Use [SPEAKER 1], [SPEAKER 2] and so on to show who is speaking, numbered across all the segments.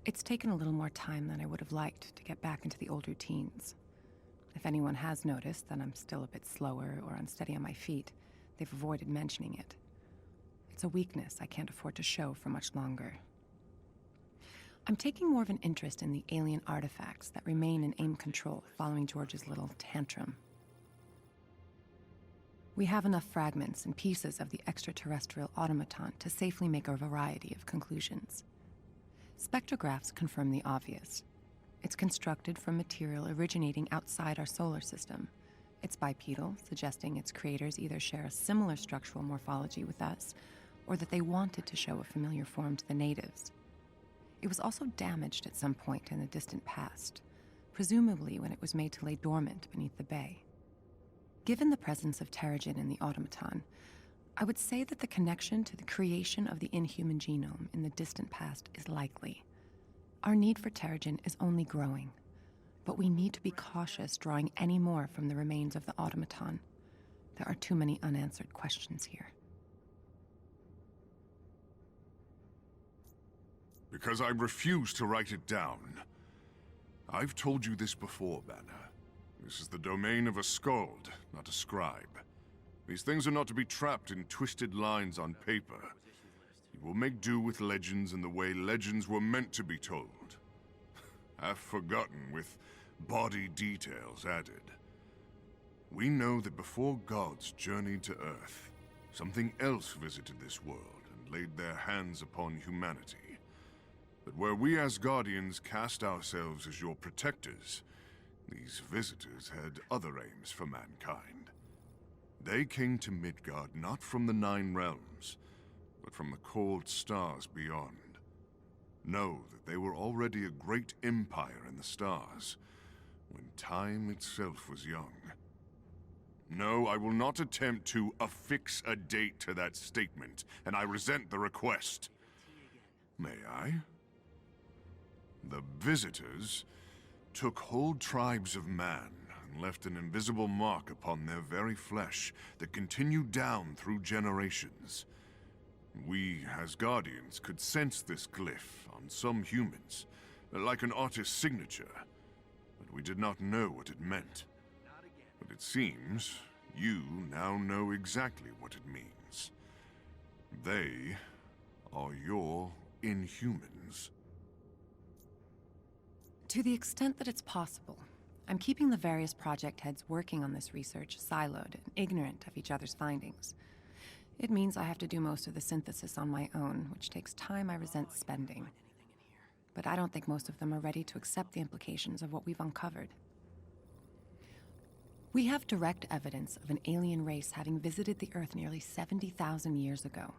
[SPEAKER 1] It's taken a little more time than I would have liked to get back into the old routines. If anyone has noticed that I'm still a bit slower or unsteady on my feet, they've avoided mentioning it. It's a weakness I can't afford to show for much longer. I'm taking more of an interest in the alien artifacts that remain in AIM control following George's little tantrum. We have enough fragments and pieces of the extraterrestrial automaton to safely make a variety of conclusions. Spectrographs confirm the obvious. It's constructed from material originating outside our solar system. It's bipedal, suggesting its creators either share a similar structural morphology with us, or that they wanted to show a familiar form to the natives. It was also damaged at some point in the distant past, presumably when it was made to lay dormant beneath the bay. Given the presence of Terrigen in the automaton, I would say that the connection to the creation of the inhuman genome in the distant past is likely. Our need for Terrigen is only growing, but we need to be cautious drawing any more from the remains of the automaton. There are too many unanswered questions here.
[SPEAKER 2] Because I refuse to write it down. I've told you this before, Banner. This is the domain of a skald, not a scribe. These things are not to be trapped in twisted lines on paper. You will make do with legends in the way legends were meant to be told. Half forgotten with body details added. We know that before gods journeyed to Earth, something else visited this world and laid their hands upon humanity. But where we as Guardians cast ourselves as your protectors, these visitors had other aims for mankind. They came to Midgard not from the Nine Realms, but from the cold stars beyond. Know that they were already a great empire in the stars, when time itself was young. No, I will not attempt to affix a date to that statement, and I resent the request. May I? The visitors took whole tribes of man and left an invisible mark upon their very flesh that continued down through generations. We, as Guardians, could sense this glyph on some humans, like an artist's signature, but we did not know what it meant. But it seems you now know exactly what it means. They are your Inhumans.
[SPEAKER 1] To the extent that it's possible, I'm keeping the various project heads working on this research siloed and ignorant of each other's findings. It means I have to do most of the synthesis on my own, which takes time I resent spending. But I don't think most of them are ready to accept the implications of what we've uncovered. We have direct evidence of an alien race having visited the Earth nearly 70,000 years ago.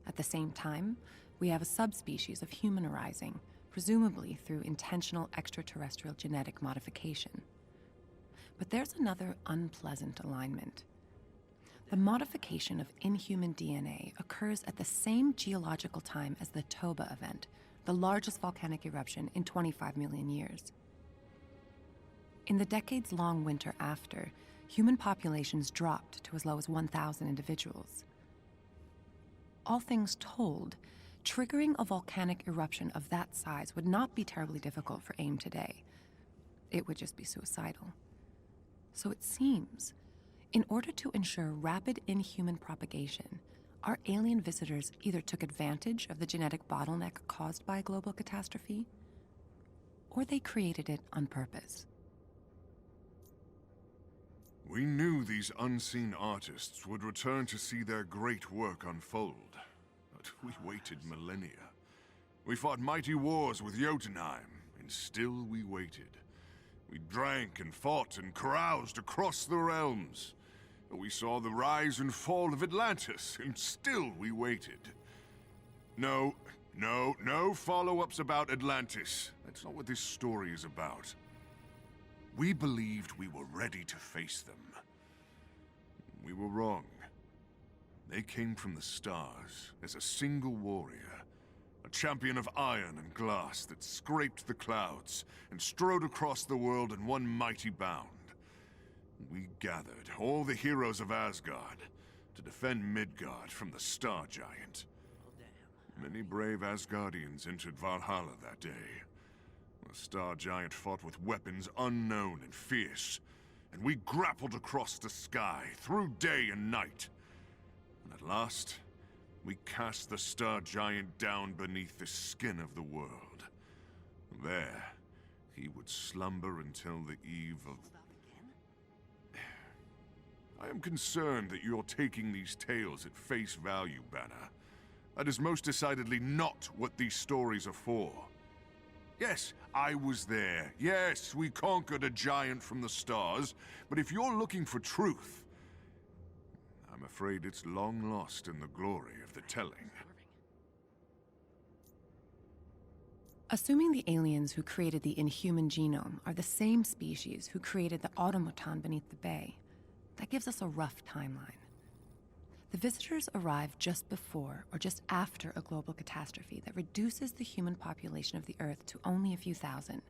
[SPEAKER 1] At the same time, we have a subspecies of human arising, presumably through intentional extraterrestrial genetic modification. But there's another unpleasant alignment. The modification of inhuman DNA occurs at the same geological time as the Toba event, the largest volcanic eruption in 25 million years. In the decades-long winter after, human populations dropped to as low as 1,000 individuals. All things told, triggering a volcanic eruption of that size would not be terribly difficult for AIM today. It would just be suicidal. So it seems, in order to ensure rapid inhuman propagation, our alien visitors either took advantage of the genetic bottleneck caused by a global catastrophe, or they created it on purpose.
[SPEAKER 2] We knew these unseen artists would return to see their great work unfold. But we waited millennia. We fought mighty wars with Jotunheim, and still we waited. We drank and fought and caroused across the realms. We saw the rise and fall of Atlantis, and still we waited. No follow-ups about Atlantis. That's not what this story is about. We believed we were ready to face them. We were wrong. They came from the stars as a single warrior, a champion of iron and glass that scraped the clouds and strode across the world in one mighty bound. We gathered all the heroes of Asgard to defend Midgard from the Star Giant. Many brave Asgardians entered Valhalla that day. The Star Giant fought with weapons unknown and fierce, and we grappled across the sky, through day and night. And at last, we cast the Star Giant down beneath the skin of the world. There, he would slumber until the eve of... I am concerned that you're taking these tales at face value, Banner. That is most decidedly not what these stories are for. Yes, I was there. Yes, we conquered a giant from the stars. But if you're looking for truth, I'm afraid it's long lost in the glory of the telling.
[SPEAKER 1] Assuming the aliens who created the inhuman genome are the same species who created the automaton beneath the bay, that gives us a rough timeline. The visitors arrive just before or just after a global catastrophe that reduces the human population of the Earth to only a few thousand.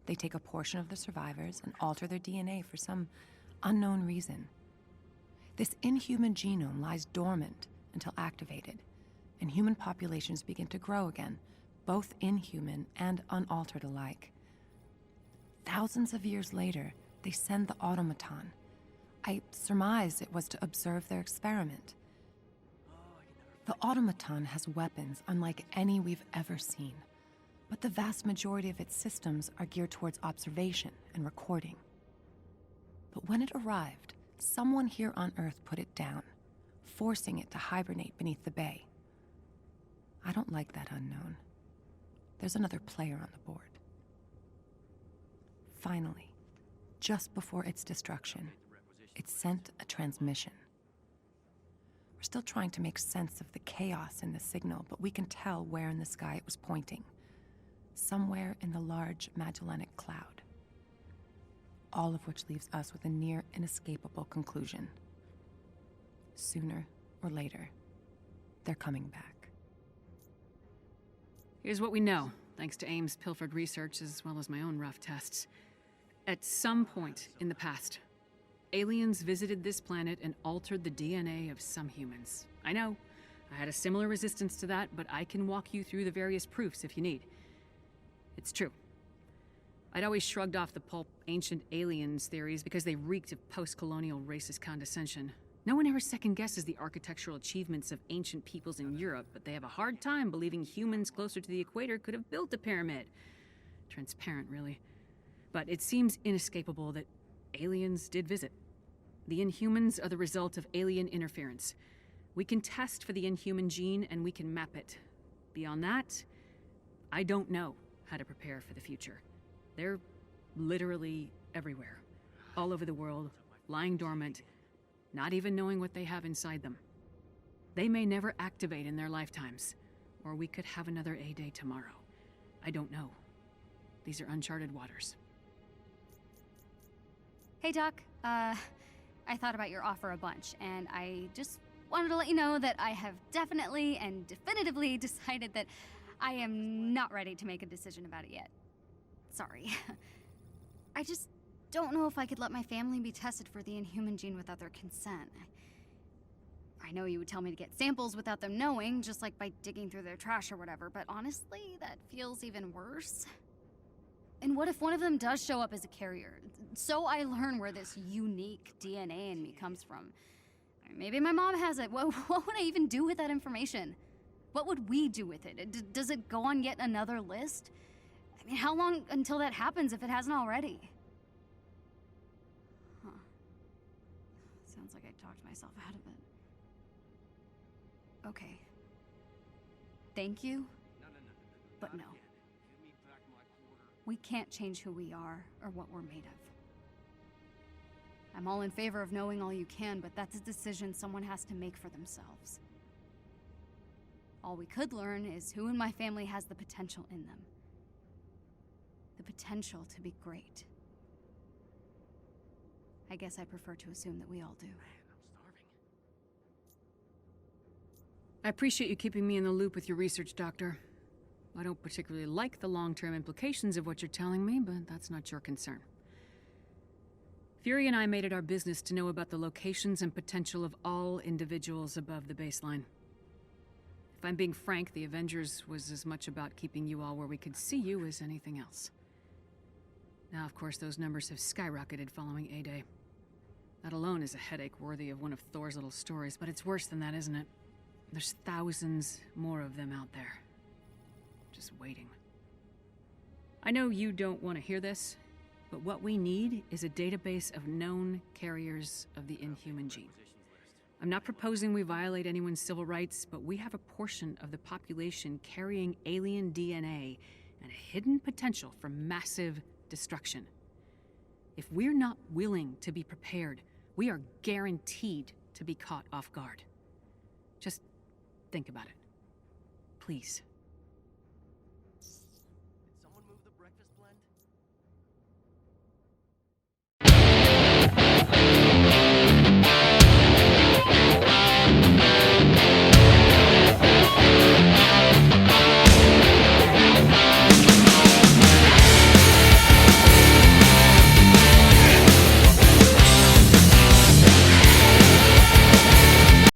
[SPEAKER 1] They take a portion of the survivors and alter their DNA for some unknown reason. This inhuman genome lies dormant until activated, and human populations begin to grow again, both inhuman and unaltered alike. Thousands of years later, they send the automaton. I surmise it was to observe their experiment. The automaton has weapons unlike any we've ever seen, but the vast majority of its systems are geared towards observation and recording. But when it arrived, someone here on Earth put it down, forcing it to hibernate beneath the bay. I don't like that unknown. There's another player on the board. Finally, just before its destruction, it sent a transmission. We're still trying to make sense of the chaos in the signal, but we can tell where in the sky it was pointing. Somewhere in the large Magellanic Cloud. All of which leaves us with a near inescapable conclusion. Sooner or later, they're coming back.
[SPEAKER 3] Here's what we know, thanks to AIM's pilfered research as well as my own rough tests. At some point in the past, aliens visited this planet and altered the DNA of some humans. I know, I had a similar resistance to that, but I can walk you through the various proofs if you need. It's true. I'd always shrugged off the pulp ancient aliens theories because they reeked of post-colonial racist condescension. No one ever second-guesses the architectural achievements of ancient peoples in Europe, but they have a hard time believing humans closer to the equator could have built a pyramid. Transparent, really. But it seems inescapable that aliens did visit. The Inhumans are the result of alien interference. We can test for the Inhuman gene and we can map it. Beyond that, I don't know how to prepare for the future. They're literally everywhere. All over the world, lying dormant, not even knowing what they have inside them. They may never activate in their lifetimes, or we could have another A-Day tomorrow. I don't know. These are uncharted waters.
[SPEAKER 4] Hey, Doc. I thought about your offer a bunch, and I just wanted to let you know that I have definitely and definitively decided that I am not ready to make a decision about it yet. Sorry. I just don't know if I could let my family be tested for the Inhuman gene without their consent. I know you would tell me to get samples without them knowing, just like by digging through their trash or whatever, but honestly, that feels even worse. And what if one of them does show up as a carrier? So I learn where this unique DNA in me comes from. Maybe my mom has it. What would I even do with that information? What would we do with it? Does it go on yet another list? I mean, how long until that happens if it hasn't already? Huh. Sounds like I talked myself out of it. Okay. Thank you, but no. We can't change who we are or what we're made of. I'm all in favor of knowing all you can, but that's a decision someone has to make for themselves. All we could learn is who in my family has the potential in them. The potential to be great. I guess I prefer to assume that we all do.
[SPEAKER 3] Man, I'm starving. I appreciate you keeping me in the loop with your research, Doctor. I don't particularly like the long-term implications of what you're telling me, but that's not your concern. Fury and I made it our business to know about the locations and potential of all individuals above the baseline. If If I'm being frank, the Avengers was as much about keeping you all where we could see you as anything else. Now, of course, those numbers have skyrocketed following A-Day. That alone is a headache worthy of one of Thor's little stories, but it's worse than that, isn't it? There's thousands more of them out there. Just waiting. I know you don't want to hear this, but what we need is a database of known carriers of the Inhuman gene. I'm not proposing we violate anyone's civil rights, but we have a portion of the population carrying alien DNA and a hidden potential for massive destruction. If we're not willing to be prepared, we are guaranteed to be caught off guard. Just think about it. Please.